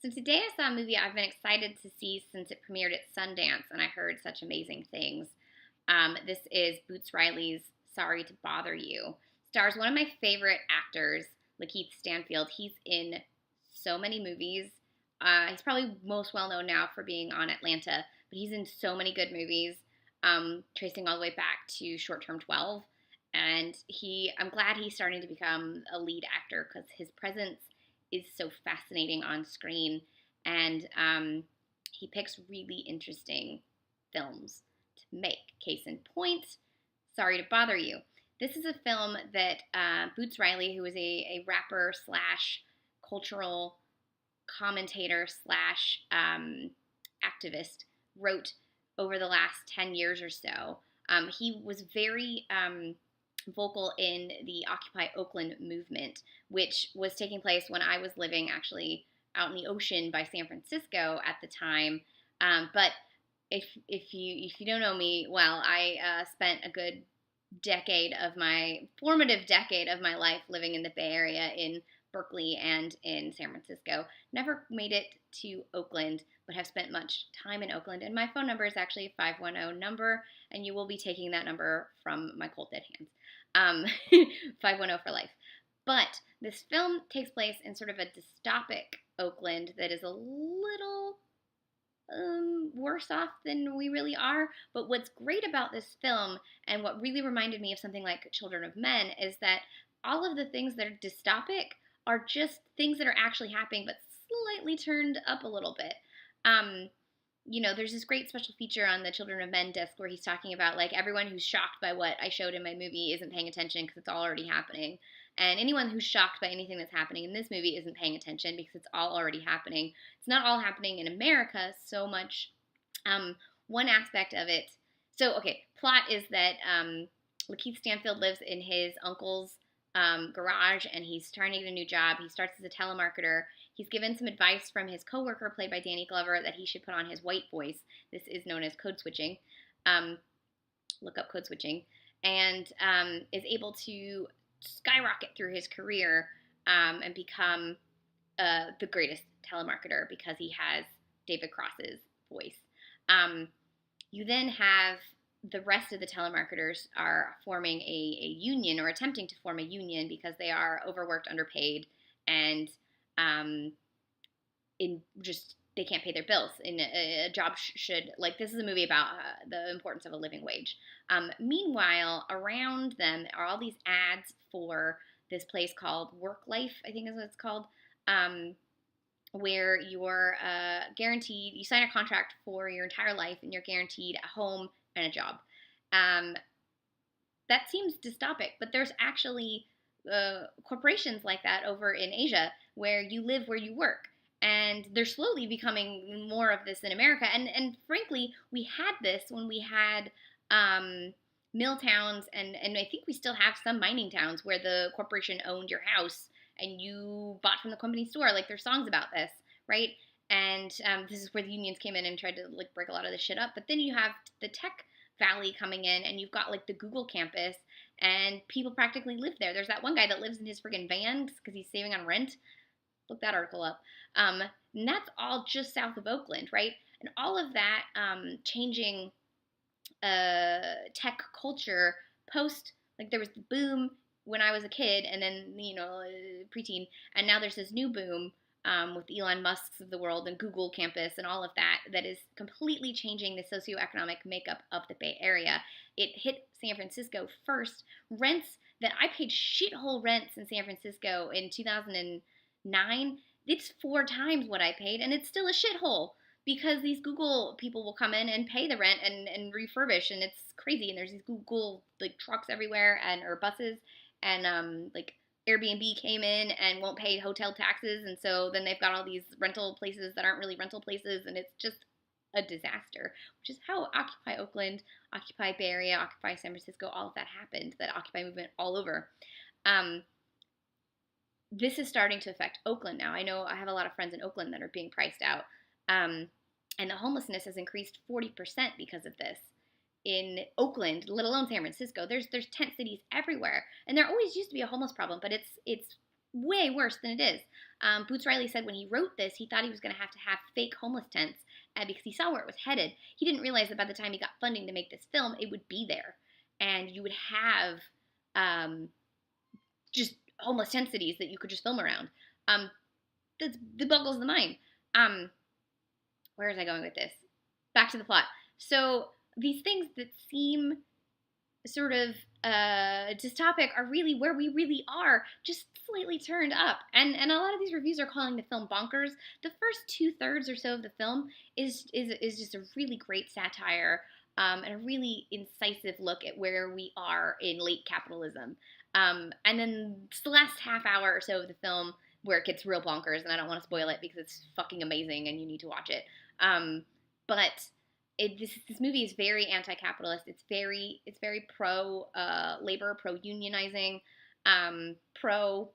So today I saw a movie I've been excited to see since it premiered at Sundance, and I heard such amazing things. This is Boots Riley's Sorry to Bother You. Stars one of my favorite actors, Lakeith Stanfield. He's in so many movies. He's probably most well known now for being on Atlanta, but he's in so many good movies, tracing all the way back to Short Term 12. And I'm glad he's starting to become a lead actor because his presence is so fascinating on screen, and he picks really interesting films to make. Case in point, Sorry to Bother You. This is a film that Boots Riley, who is a rapper slash cultural commentator slash activist, wrote over the last 10 years or so. He was very vocal in the Occupy Oakland movement, which was taking place when I was living actually out in the ocean by San Francisco at the time. But if you don't know me well, I spent a good formative decade of my life living in the Bay Area in Berkeley and in San Francisco. Never made it to Oakland, but have spent much time in Oakland. And my phone number is actually a 510 number, and you will be taking that number from my cold dead hands. 510 for life. But this film takes place in sort of a dystopic Oakland that is a little worse off than we really are. But what's great about this film, and what really reminded me of something like Children of Men, is that all of the things that are dystopic are just things that are actually happening, but slightly turned up a little bit. There's this great special feature on the Children of Men disc where he's talking about, like, everyone who's shocked by what I showed in my movie isn't paying attention because it's all already happening. And anyone who's shocked by anything that's happening in this movie isn't paying attention because it's all already happening. It's not all happening in America so much. One aspect of it, plot is that Lakeith Stanfield lives in his uncle's garage, and he's trying to get a new job. He starts as a telemarketer. He's given some advice from his coworker, played by Danny Glover, that he should put on his white voice. This is known as code switching. Look up code switching. And is able to skyrocket through his career and become the greatest telemarketer because he has David Cross's voice. You then have the rest of the telemarketers are forming a union, or attempting to form a union, because they are overworked, underpaid, and they can't pay their bills. In a job should, like, this is a movie about the importance of a living wage. Meanwhile, around them are all these ads for this place called Work Life, I think is what it's called, where you're guaranteed, you sign a contract for your entire life, and you're guaranteed a home and a job. That seems dystopic, but there's actually corporations like that over in Asia where you live where you work. And they're slowly becoming more of this in America. And frankly, we had this when we had mill towns, and I think we still have some mining towns where the corporation owned your house and you bought from the company store. Like, there's songs about this, right? And this is where the unions came in and tried to, like, break a lot of this shit up. But then you have the tech valley coming in, and you've got, like, the Google campus, and people practically live there. There's that one guy that lives in his friggin' van because he's saving on rent. Look that article up. And that's all just south of Oakland, right? And all of that changing tech culture post, like, there was the boom when I was a kid, and then, preteen, and now there's this new boom with Elon Musk's of the world and Google campus and all of that is completely changing the socioeconomic makeup of the Bay Area. It hit San Francisco first. Rents that I paid shithole rents in San Francisco in 2009, it's 4 times what I paid, and it's still a shithole because these Google people will come in and pay the rent and refurbish, and it's crazy. And there's these Google, like, trucks everywhere, or buses, and like, Airbnb came in and won't pay hotel taxes, and so then they've got all these rental places that aren't really rental places, and it's just a disaster, which is how Occupy Oakland, Occupy Bay Area, Occupy San Francisco, all of that happened, that Occupy movement all over. This is starting to affect Oakland now. I know I have a lot of friends in Oakland that are being priced out, and the homelessness has increased 40% because of this. In Oakland, let alone San Francisco, there's tent cities everywhere, and there always used to be a homeless problem, but it's way worse than it is. Boots Riley said when he wrote this, he thought he was going to have fake homeless tents because he saw where it was headed. He didn't realize that by the time he got funding to make this film, it would be there. And you would have just homeless tent cities that you could just film around. That boggles the mind. Where is I going with this? Back to the plot. So these things that seem sort of dystopic are really where we really are, just slightly turned up. And a lot of these reviews are calling the film bonkers. The first 2/3 or so of the film is just a really great satire and a really incisive look at where we are in late capitalism. And then it's the last half hour or so of the film where it gets real bonkers, and I don't want to spoil it because it's fucking amazing and you need to watch it. But this movie is very anti-capitalist. It's very pro labor, pro unionizing, pro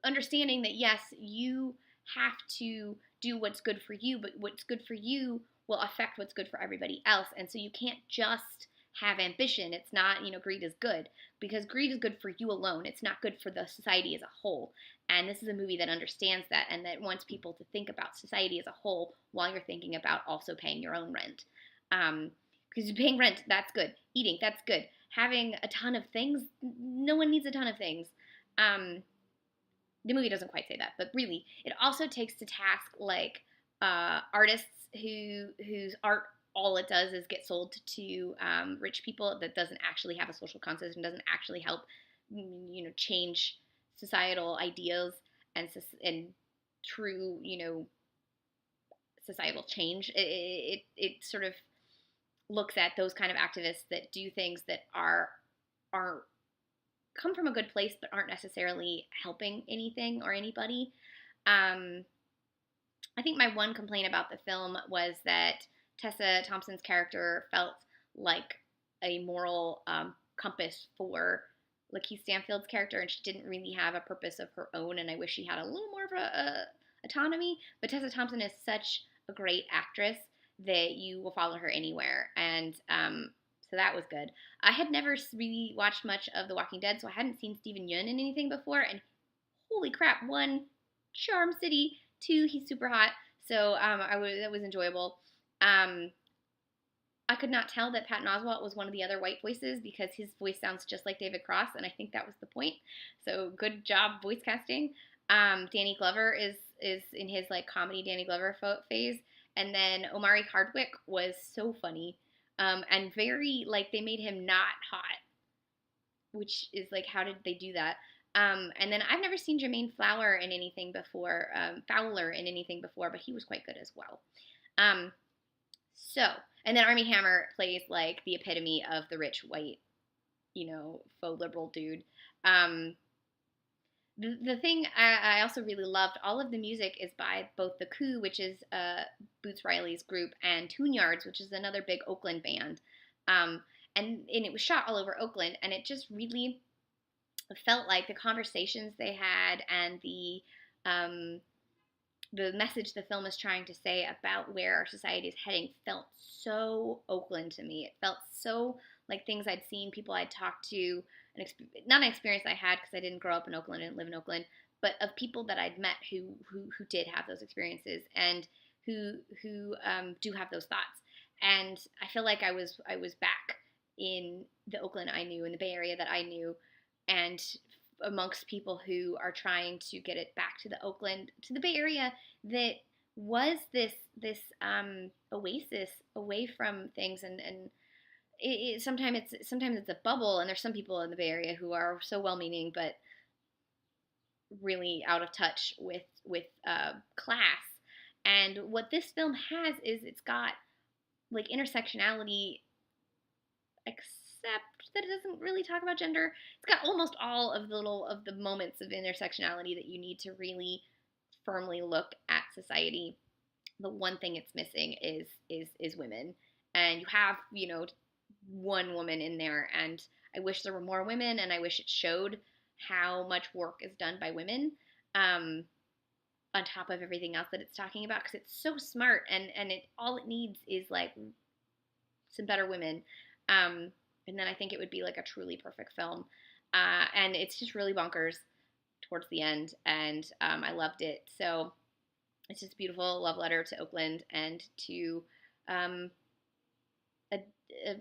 understanding that yes, you have to do what's good for you, but what's good for you will affect what's good for everybody else, and so you can't just have ambition. It's not, greed is good, because greed is good for you alone. It's not good for the society as a whole. And this is a movie that understands that and that wants people to think about society as a whole while you're thinking about also paying your own rent. Because paying rent, that's good. Eating, that's good. Having a ton of things, no one needs a ton of things. The movie doesn't quite say that, but really, it also takes to task like artists whose art, all it does is get sold to rich people, that doesn't actually have a social conscience and doesn't actually help, change societal ideas and true, societal change. It sort of looks at those kind of activists that do things that are come from a good place but aren't necessarily helping anything or anybody. I think my one complaint about the film was that Tessa Thompson's character felt like a moral compass for Lakeith Stanfield's character, and she didn't really have a purpose of her own, and I wish she had a little more of a autonomy. But Tessa Thompson is such a great actress that you will follow her anywhere, and so that was good. I had never really watched much of The Walking Dead, so I hadn't seen Steven Yeun in anything before, and holy crap, one, Charm City, two, he's super hot, so that was enjoyable. I could not tell that Patton Oswalt was one of the other white voices because his voice sounds just like David Cross, and I think that was the point. So good job voice casting. Danny Glover is in his like comedy Danny Glover phase, and then Omari Hardwick was so funny, and very like they made him not hot, which is like how did they do that? And then I've never seen Jermaine Fowler in anything before, but he was quite good as well. And then Armie Hammer plays like the epitome of the rich white, faux liberal dude. The thing I also really loved, all of the music is by both The Coup, which is Boots Riley's group, and Tune Yards, which is another big Oakland band. And it was shot all over Oakland, and it just really felt like the conversations they had and the message the film is trying to say about where our society is heading felt so Oakland to me. It felt so like things I'd seen, people I'd talked to, not an experience I had because I didn't grow up in Oakland and live in Oakland, but of people that I'd met who did have those experiences and who do have those thoughts. And I feel like I was back in the Oakland I knew, in the Bay Area that I knew, and amongst people who are trying to get it back to the Bay Area that was this oasis away from things, and sometimes it's a bubble, and there's some people in the Bay Area who are so well-meaning but really out of touch with class. And what this film has is it's got like intersectionality, except that it doesn't really talk about gender. It's got almost all of the moments of intersectionality that you need to really firmly look at society. The one thing it's missing is women, and you have one woman in there, and I wish there were more women, and I wish it showed how much work is done by women on top of everything else that it's talking about, because it's so smart, and all it needs is like some better women. And then I think it would be like a truly perfect film. And it's just really bonkers, towards the end, and I loved it. So it's just a beautiful love letter to Oakland and to um, a,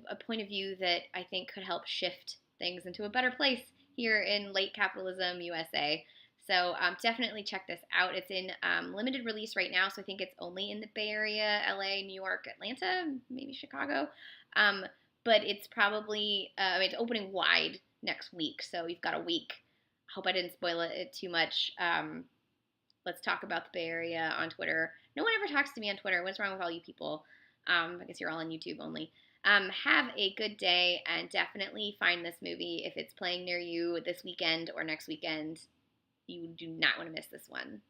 a point of view that I think could help shift things into a better place here in late capitalism USA. So definitely check this out. It's in limited release right now, so I think it's only in the Bay Area, LA, New York, Atlanta, maybe Chicago. Um, but it's probably, it's opening wide next week, so you've got a week. I hope I didn't spoil it too much. Let's talk about the Bay Area on Twitter. No one ever talks to me on Twitter. What's wrong with all you people? I guess you're all on YouTube only. Have a good day, and definitely find this movie if it's playing near you this weekend or next weekend. You do not want to miss this one.